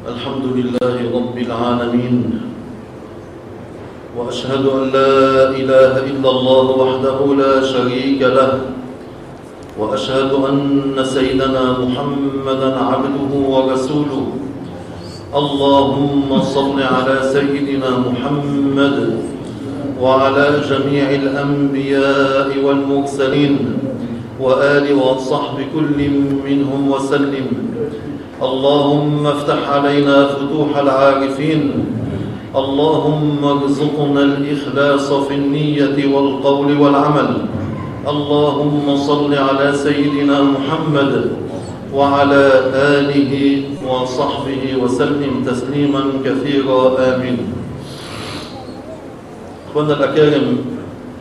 الحمد لله رب العالمين، وأشهد أن لا إله إلا الله وحده لا شريك له، وأشهد أن سيدنا محمدًا عبده ورسوله. اللهم صل على سيدنا محمد وعلى جميع الأنبياء والمرسلين وآل وصحب كل منهم وسلم. اللهم افتح علينا فتوح العارفين، اللهم ارزقنا الإخلاص في النية والقول والعمل. اللهم صل على سيدنا محمد وعلى آله وصحبه وسلم تسليما كثيرا. آمين. أخوانا الأكارم،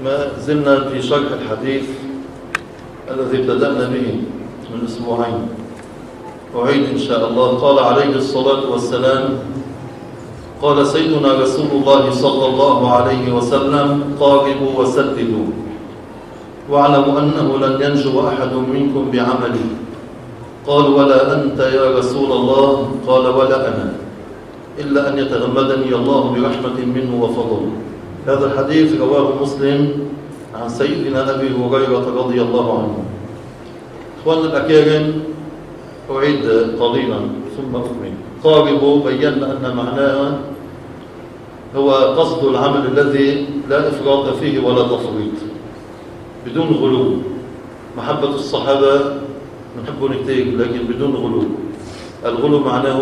ما زلنا في شرح الحديث الذي بدأنا به من أسبوعين. أعيد إن شاء الله. قال عليه الصلاة والسلام: قال سيدنا رسول الله صلى الله عليه وسلم: قاربوا وسددوا، واعلموا أنه لن ينجو أحد منكم بعمله. قال: ولا أنت يا رسول الله؟ قال: ولا أنا، إلا أن يتغمدني الله برحمة منه وفضل. هذا الحديث رواه مسلم عن سيدنا أبي هريرة رضي الله عنه. إخواننا الأكارم، أعيد قليلا ثم أكمل. قاربوا بينا أن معناها هو قصد العمل الذي لا إفراط فيه ولا تفريط، بدون غلو. محبة الصحابة نحبهم كثير، لكن بدون غلو. الغلو معناه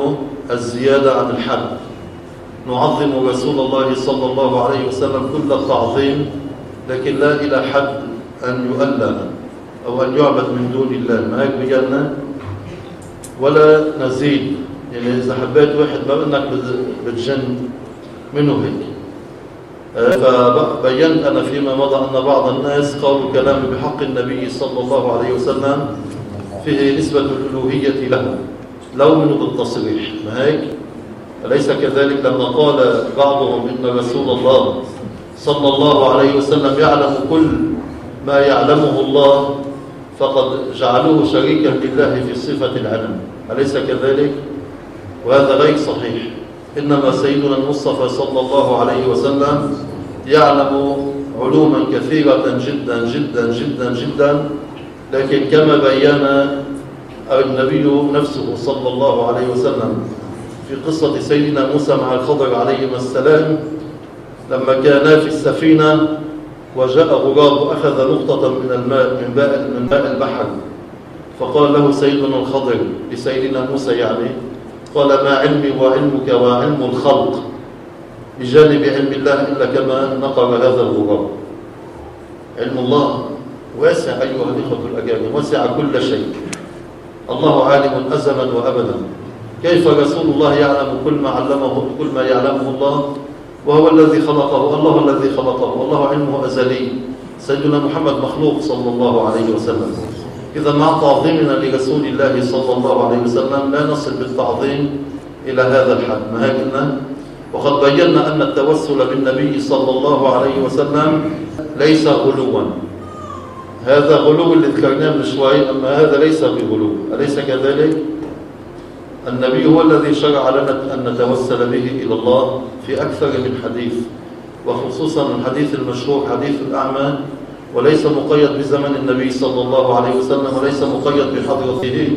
الزيادة عن الحد. نعظم رسول الله صلى الله عليه وسلم كل التعظيم، لكن لا إلى حد أن يؤلم أو أن يعبد من دون الله. ما هيك بينا؟ ولا نزيد. يعني إذا حبيت واحد ما بدك بتجن منه هيك. فبينت أنا فيما مضى أن بعض الناس قالوا كلام بحق النبي صلى الله عليه وسلم فيه نسبة الألوهية له، لو منه بالتصريح. ما هيك؟ أليس كذلك لما قال بعضهم إن رسول الله صلى الله عليه وسلم يعلم كل ما يعلمه الله، فقد جعلوه شريكا لله في صفة العلم. أليس كذلك؟ وهذا غير صحيح. إنما سيدنا المصطفى صلى الله عليه وسلم يعلم علوما كثيرة جدا جدا جدا جدا، لكن كما بين النبي نفسه صلى الله عليه وسلم في قصة سيدنا موسى مع الخضر عليهما السلام، لما كانا في السفينة وجاء غراب أخذ نقطة من الماء من ماء البحر، فقال له سيدنا الخضر لسيدنا موسى يعني، قال: ما علمي وعلمك وعلم الخلق بجانب علم الله إلا كما نقر هذا الغراب. علم الله واسع أيها الإخوة الأكارم، وسع كل شيء. الله عالم أزلا وأبدا. كيف رسول الله يعلم كل ما يعلمه الله وهو الذي خلقه؟ الله الذي خلقه، والله علمه أزلي. سيدنا محمد مخلوق صلى الله عليه وسلم. إذا مع تعظيمنا لرسول الله صلى الله عليه وسلم لا نصل بالتعظيم إلى هذا الحد. ما هكذا؟ وقد بينا أن التوسل بالنبي صلى الله عليه وسلم ليس غلوا. هذا غلو اللي ذكرناه من شوي، أما هذا ليس بغلو. أليس كذلك؟ النبي هو الذي شرع لنا أن نتوسل به إلى الله في أكثر من حديث، وخصوصا الحديث المشهور حديث الأعمى، وليس مقيد بزمن النبي صلى الله عليه وسلم، وليس مقيد بحضرته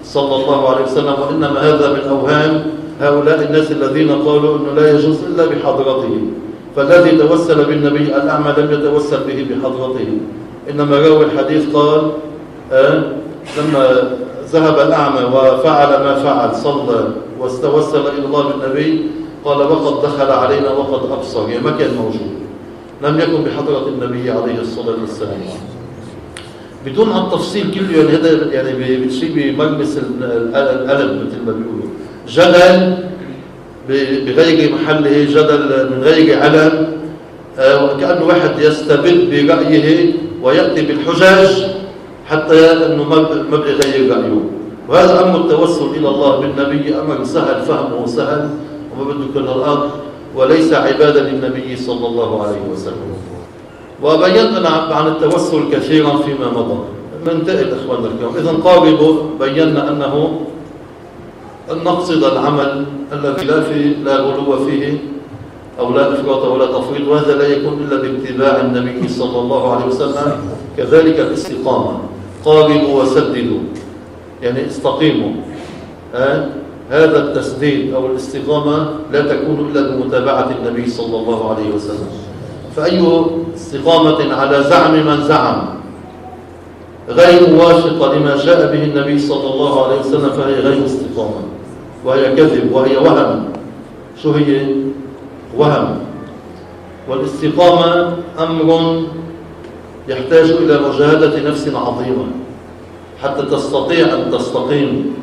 صلى الله عليه وسلم، وإنما هذا من أوهام هؤلاء الناس الذين قالوا أنه لا يجوز إلا بحضرته. فالذي توسل بالنبي الأعمى لم يتوسل به بحضرته، إنما راوي الحديث قال لما ذهب الأعمى وفعل ما فعل، صلى واستوسل إلى الله بالنبي، قال: وقد دخل علينا وقد أبصر. يعني ما كان موجود، لم يكن بحضرة النبي عليه الصلاة والسلام. بدون التفصيل كله، يعني هذا يعني بشيء بملمس القلب مثل ما بيقولوا. جدل بغير محله، جدل من غير علم، وكأنه واحد يستبد برأيه ويأتي بالحجج حتى أنه ما بيغير رأيه. وهذا أمر التوسل إلى الله بالنبي أمر سهل فهمه، سهل وما بده كل الأرض، وليس عبادة للنبي صلى الله عليه وسلم. وبينا عن التوسل كثيرا فيما مضى. ننتقل إخواننا الكرام. إذن قاربوا بينا أنه أن نقصد العمل الذي لا غلو فيه أو لا إفراط ولا تفريط، وهذا لا يكون إلا باتباع النبي صلى الله عليه وسلم. كذلك الاستقامة، قاربوا وسددوا، يعني استقيموا. هذا التسديد أو الاستقامة لا تكون إلا بمتابعة النبي صلى الله عليه وسلم. فأي استقامة على زعم من زعم غير موافقة لما جاء به النبي صلى الله عليه وسلم فهي غير استقامة، وهي كذب، وهي وهم. شو هي؟ وهم. والاستقامة أمر يحتاج إلى مجاهدة نفس عظيمة حتى تستطيع أن تستقيم.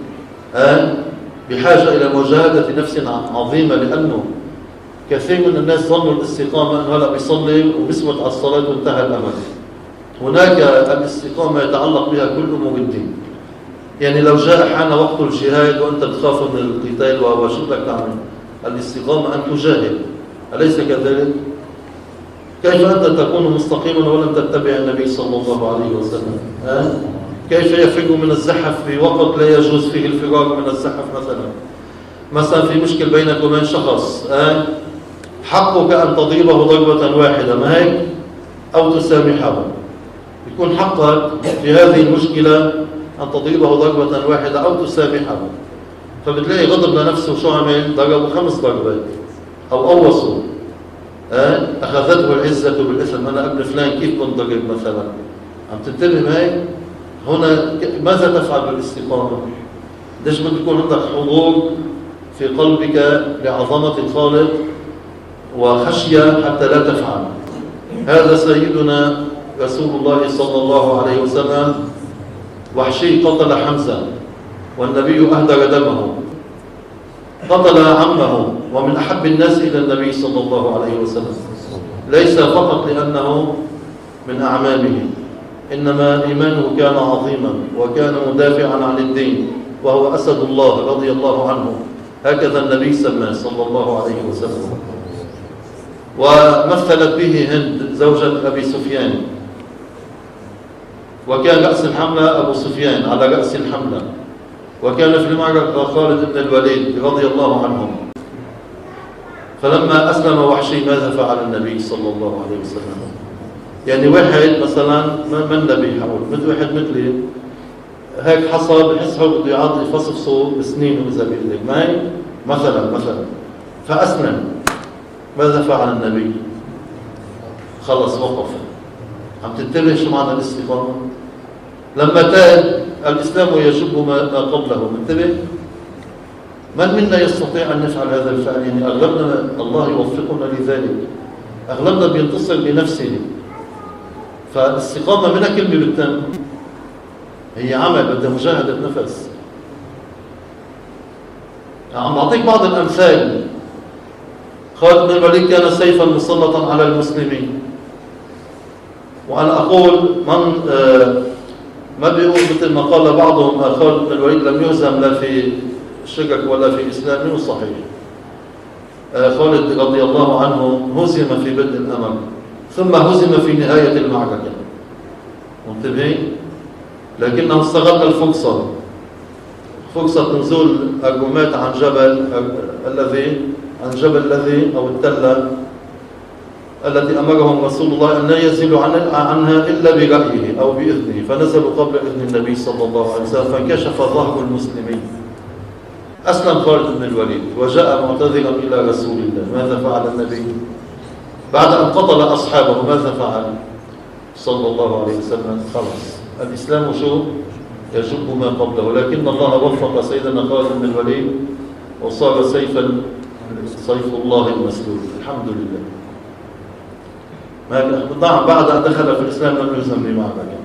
بحاجة إلى مجاهدة نفس عظيمة، لأنه كثير من الناس ظنوا الاستقامة أنه هلأ بيصلي وبيثبت على الصلاة وانتهى الأمر. هناك الاستقامة يتعلق بها كل أمور الدين. يعني لو جاء حان وقت الجهاد وأنت تخاف من القتال وشو بدك تعمل؟ الاستقامة أن تجاهد، أليس كذلك؟ كيف أنت تكون مستقيما ولم تتبع النبي صلى الله عليه وسلم؟ كيف يفر من الزحف في وقت لا يجوز فيه الفرار من الزحف؟ مثلا في مشكل بينك وبين شخص، حقك أن تضربه ضربة واحدة، ما هيك؟ أو تسامحه. يكون حقك في هذه المشكلة أن تضربه ضربة واحدة أو تسامحه. فبتلاقي غضب لنفسه، شو عمل؟ ضربه 5 ضربات أو أوصوا. أخذته العزة بالإثم، أنا ابن فلان كيف بنضرب مثلا؟ عم تنتبه معي؟ هنا ماذا تفعل بالاستقامة؟ ليش بده يكون عندك حضور في قلبك لعظمة الخالق وخشية حتى لا تفعل؟ هذا سيدنا رسول الله صلى الله عليه وسلم. وحشي قتل حمزة والنبي أهدر دمه، قتل عمه ومن أحب الناس إلى النبي صلى الله عليه وسلم، ليس فقط لأنه من أعمامه، إنما إيمانه كان عظيما وكان مدافعا عن الدين، وهو أسد الله رضي الله عنه، هكذا النبي سماه صلى الله عليه وسلم. ومثلت به هند زوجة أبي سفيان، وكان رأس الحملة أبو سفيان على رأس الحملة، وكان في المعركة خالد بن الوليد رضي الله عنهم. فلما أسلم وحشي ماذا فعل النبي صلى الله عليه وسلم؟ يعني واحد مثلا من نبي حول مثل واحد مثلي هيك حصل بحس هو بده يعض يفصفصه بسنينه إذا بيقول لك معي مثلا فأسلم، ماذا فعل النبي؟ خلص وقف. عم تنتبه شو معنى الاستقامة؟ لما تاب الإسلام يجب ما قبله، انتبه. من منا يستطيع أن نفعل هذا الفعل؟ يعني أغلبنا الله يوفقنا لذلك، أغلبنا بينتصر بنفسه. فالاستقامة منها كلمة بالتام، هي عمل بدها مجاهدة نفس. عم بعطيك بعض الأمثال. خالد بن الوليد كان سيفا مسلطا على المسلمين، وأنا أقول من ما بيقول مثل ما قال بعضهم خالد بن الوليد لم يهزم لا في شرك ولا في إسلام، مو صحيح. خالد رضي الله عنه هزم في بدء الأمر ثم هزم في نهاية المعركة، منتبهين؟ لكنه استغل الفرصة، فرصة نزول الرماة عن جبل الذي أو التلة التي أمرهم رسول الله أن لا ينزلوا عنها إلا برأيه أو بإذنه، فنزلوا قبل إذن النبي صلى الله عليه وسلم، فانكشف ظهر المسلمين. أسلم خالد بن الوليد وجاء معتذرا إلى رسول الله. ماذا فعل النبي؟ بعد أن قتل أصحابه ماذا فعل صلى الله عليه وسلم؟ خلص الإسلام شو؟ يجب ما قبله. لكن الله وفق سيدنا خالد بن الوليد وصار سيف الله المسلول، الحمد لله. نعم، بعد أن دخل في الإسلام لم يهزم بمعركة.